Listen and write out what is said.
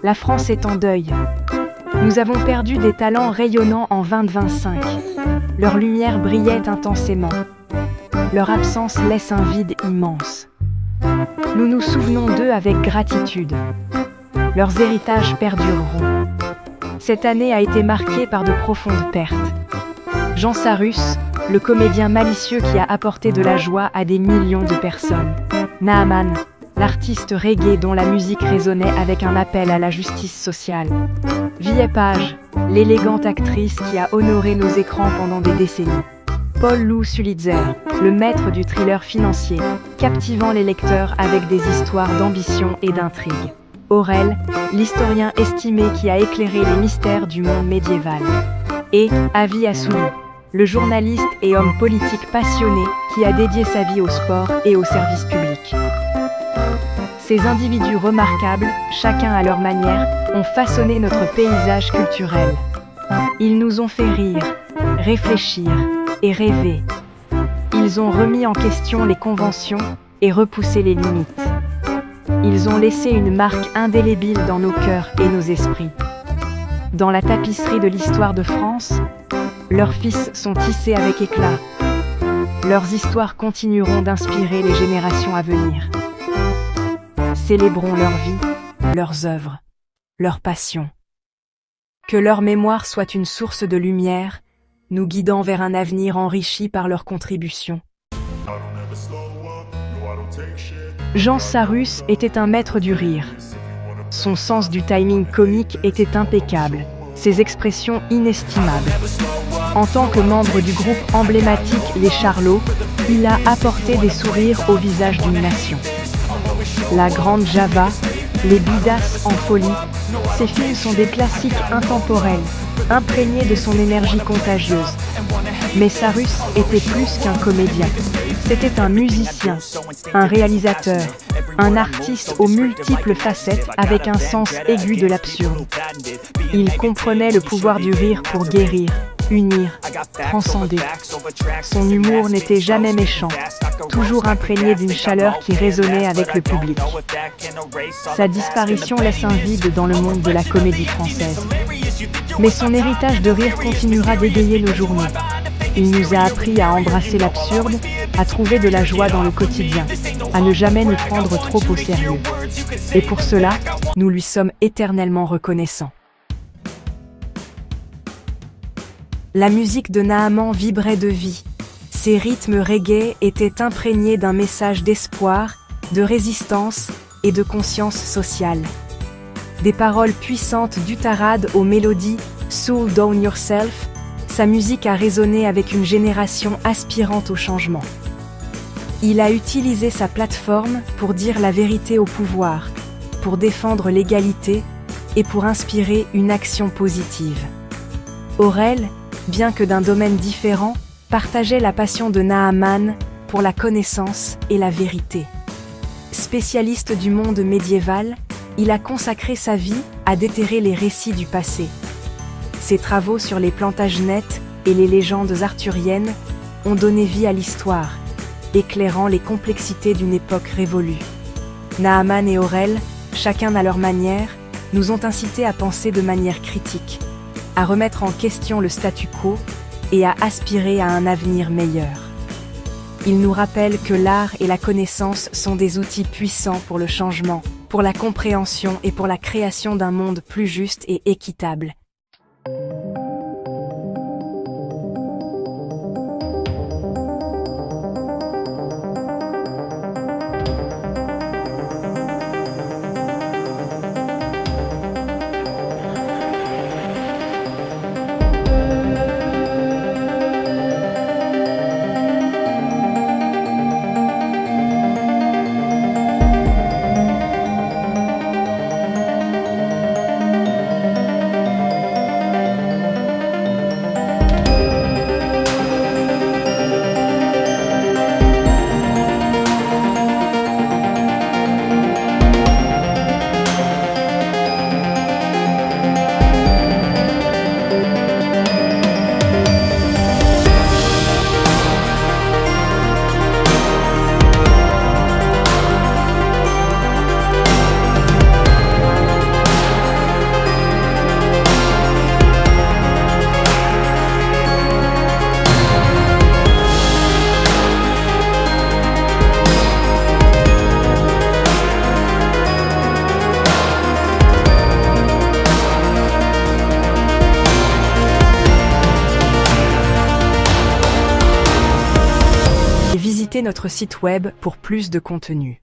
La France est en deuil. Nous avons perdu des talents rayonnants en 2025. Leur lumière brillait intensément. Leur absence laisse un vide immense. Nous nous souvenons d'eux avec gratitude. Leurs héritages perdureront. Cette année a été marquée par de profondes pertes. Jean Sarus, le comédien malicieux qui a apporté de la joie à des millions de personnes. Naaman, l'artiste reggae dont la musique résonnait avec un appel à la justice sociale. Viet Page, l'élégante actrice qui a honoré nos écrans pendant des décennies. Paul Lou Sulitzer, le maître du thriller financier, captivant les lecteurs avec des histoires d'ambition et d'intrigue. Aurel, l'historien estimé qui a éclairé les mystères du monde médiéval. Et Avi Assouli, le journaliste et homme politique passionné qui a dédié sa vie au sport et au service public. Ces individus remarquables, chacun à leur manière, ont façonné notre paysage culturel. Ils nous ont fait rire, réfléchir et rêver. Ils ont remis en question les conventions et repoussé les limites. Ils ont laissé une marque indélébile dans nos cœurs et nos esprits. Dans la tapisserie de l'histoire de France, leurs fils sont tissés avec éclat. Leurs histoires continueront d'inspirer les générations à venir. Célébrons leur vie, leurs œuvres, leurs passions. Que leur mémoire soit une source de lumière, nous guidant vers un avenir enrichi par leurs contributions. Jean Sarus était un maître du rire. Son sens du timing comique était impeccable, ses expressions inestimables. En tant que membre du groupe emblématique Les Charlots, il a apporté des sourires au visage d'une nation. La Grande Java, Les Bidas en folie, ces films sont des classiques intemporels, imprégnés de son énergie contagieuse. Mais Sarus était plus qu'un comédien. C'était un musicien, un réalisateur, un artiste aux multiples facettes avec un sens aigu de l'absurde. Il comprenait le pouvoir du rire pour guérir, unir, transcender. Son humour n'était jamais méchant, toujours imprégné d'une chaleur qui résonnait avec le public. Sa disparition laisse un vide dans le monde de la comédie française. Mais son héritage de rire continuera d'égayer nos journées. Il nous a appris à embrasser l'absurde, à trouver de la joie dans le quotidien, à ne jamais nous prendre trop au sérieux. Et pour cela, nous lui sommes éternellement reconnaissants. La musique de Naaman vibrait de vie. Ses rythmes reggae étaient imprégnés d'un message d'espoir, de résistance et de conscience sociale. Des paroles puissantes d'Utarad aux mélodies « Soul Down Yourself », sa musique a résonné avec une génération aspirante au changement. Il a utilisé sa plateforme pour dire la vérité au pouvoir, pour défendre l'égalité et pour inspirer une action positive. Aurel, bien que d'un domaine différent, partageait la passion de Naaman pour la connaissance et la vérité. Spécialiste du monde médiéval, il a consacré sa vie à déterrer les récits du passé. Ses travaux sur les Plantagenets et les légendes arthuriennes ont donné vie à l'histoire, éclairant les complexités d'une époque révolue. Naaman et Aurel, chacun à leur manière, nous ont incités à penser de manière critique, à remettre en question le statu quo et à aspirer à un avenir meilleur. Ils nous rappellent que l'art et la connaissance sont des outils puissants pour le changement, pour la compréhension et pour la création d'un monde plus juste et équitable. Visitez notre site web pour plus de contenu.